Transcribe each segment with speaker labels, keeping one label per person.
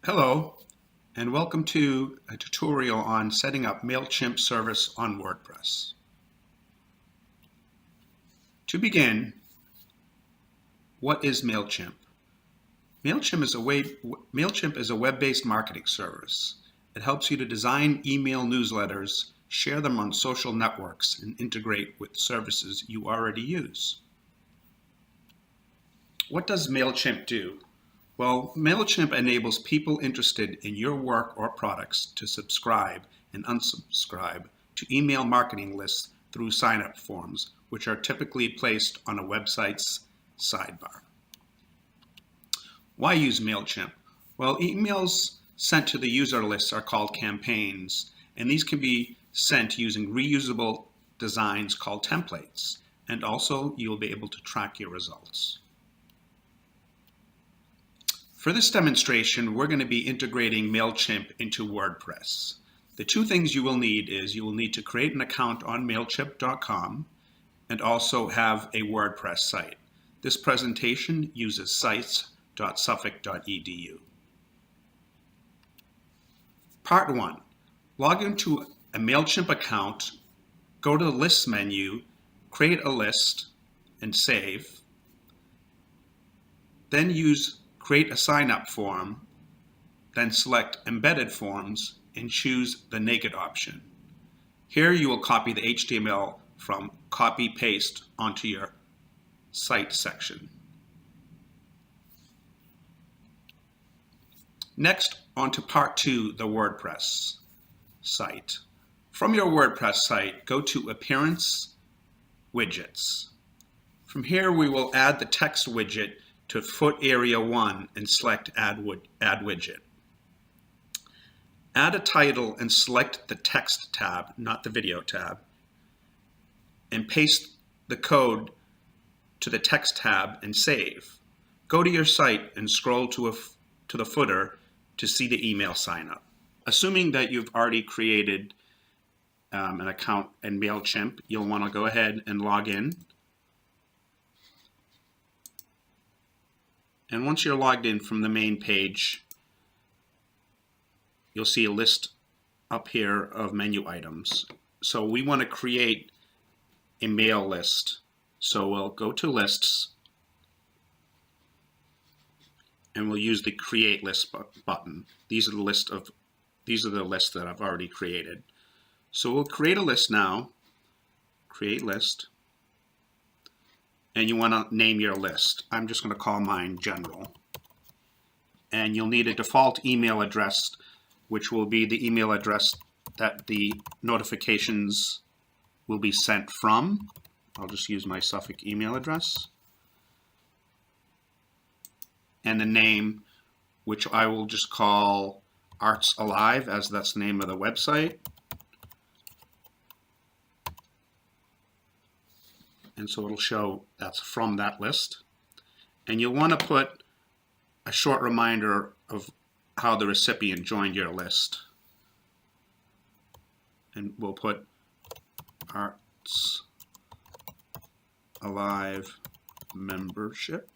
Speaker 1: Hello, and welcome to a tutorial on setting up MailChimp service on WordPress. To begin, what is MailChimp? MailChimp is a web-based marketing service. It helps you to design email newsletters, share them on social networks, and integrate with services you already use. What does MailChimp do? Well, MailChimp enables people interested in your work or products to subscribe and unsubscribe to email marketing lists through sign-up forms, which are typically placed on a website's sidebar. Why use MailChimp? Well, emails sent to the user lists are called campaigns, and these can be sent using reusable designs called templates, and also you'll be able to track your results. For this demonstration, we're going to be integrating MailChimp into WordPress. The two things you will need is you will need to create an account on MailChimp.com and also have a WordPress site. This presentation uses sites.suffolk.edu. Part 1. Log into a MailChimp account, go to the Lists menu, create a list, and save. Then create a sign-up form, then select Embedded Forms and choose the Naked option. Here you will copy the HTML from Copy-Paste onto your site section. Next, on to Part 2, the WordPress site. From your WordPress site, go to Appearance, Widgets. From here, we will add the text widget to foot area 1 and select Add Widget. Add a title and select the Text tab, not the Video tab, and paste the code to the Text tab and save. Go to your site and scroll to the footer to see the email sign up. Assuming that you've already created an account in MailChimp, you'll want to go ahead and log in. And once you're logged in from the main page, you'll see a list up here of menu items. So we want to create a mail list. So we'll go to Lists, and we'll use the Create List button. These are the lists that I've already created. So we'll create a list now. Create list. And you want to name your list. I'm just going to call mine General. And you'll need a default email address, which will be the email address that the notifications will be sent from. I'll just use my Suffolk email address. And the name, which I will just call Arts Alive, as that's the name of the website. And so it'll show that's from that list. And you'll want to put a short reminder of how the recipient joined your list. And we'll put Arts Alive membership.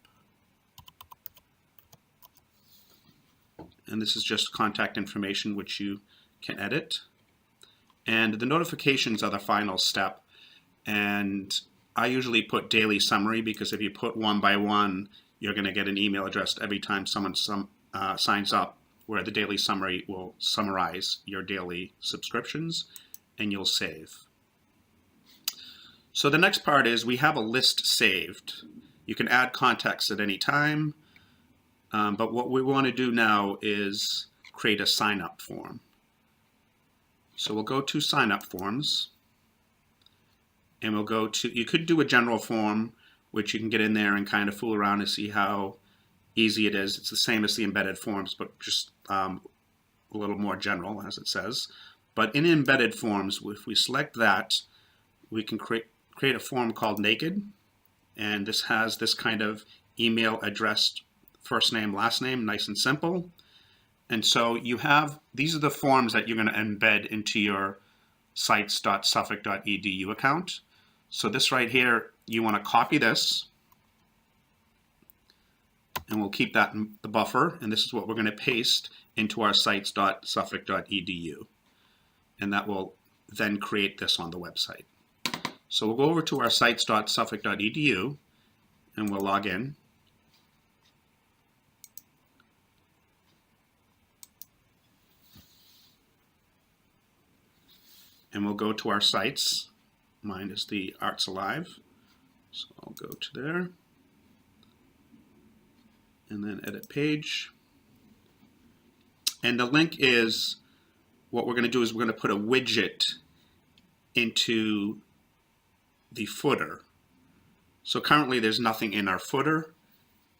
Speaker 1: And this is just contact information which you can edit. And the notifications are the final step. And I usually put daily summary because if you put one by one, you're going to get an email address every time someone signs up, where the daily summary will summarize your daily subscriptions, and you'll save. So the next part is we have a list saved. You can add context at any time, but what we want to do now is create a sign-up form. So we'll go to Sign-up Forms. And we'll go to, you could do a general form, which you can get in there and kind of fool around and see how easy it is. It's the same as the embedded forms, but just a little more general, as it says. But in embedded forms, if we select that, we can create a form called Naked. And this has this kind of email address, first name, last name, nice and simple. And so you have, these are the forms that you're going to embed into your sites.suffolk.edu account. So this right here, you want to copy this and we'll keep that in the buffer, and this is what we're going to paste into our sites.suffolk.edu, and that will then create this on the website. So we'll go over to our sites.suffolk.edu and we'll log in. And we'll go to our sites. Mine is the Arts Alive, so I'll go to there and then edit page. And the link is, what we're going to do is we're going to put a widget into the footer. So currently there's nothing in our footer,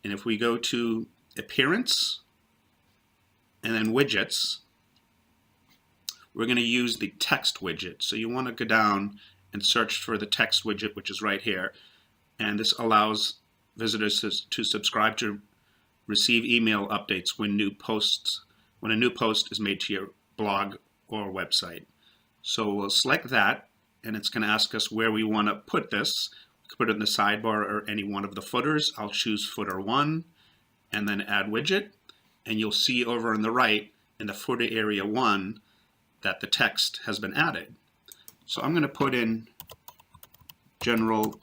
Speaker 1: and if we go to Appearance and then Widgets, we're going to use the text widget. So you want to go down and search for the text widget, which is right here, and this allows visitors to subscribe to receive email updates when a new post is made to your blog or website. So we'll select that, and it's going to ask us where we want to put this. We can put it in the sidebar or any one of the footers. I'll choose footer 1 and then add widget, and you'll see over on the right in the footer area 1 that the text has been added. So I'm going to put in general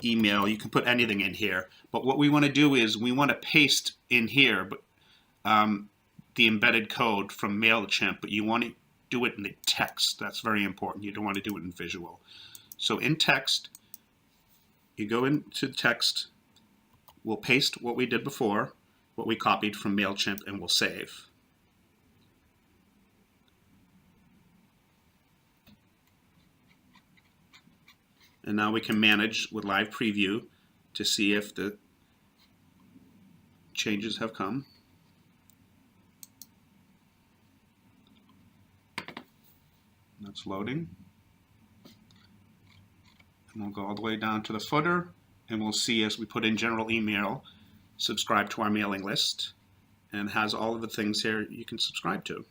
Speaker 1: email. You can put anything in here, but what we want to do is we want to paste in here the embedded code from MailChimp, but you want to do it in the text. That's very important. You don't want to do it in visual. So in text, you go into text, we'll paste what we did before, what we copied from MailChimp, and we'll save. And now we can manage with live preview to see if the changes have come. That's loading. And we'll go all the way down to the footer, and we'll see as we put in general email, subscribe to our mailing list, and has all of the things here you can subscribe to.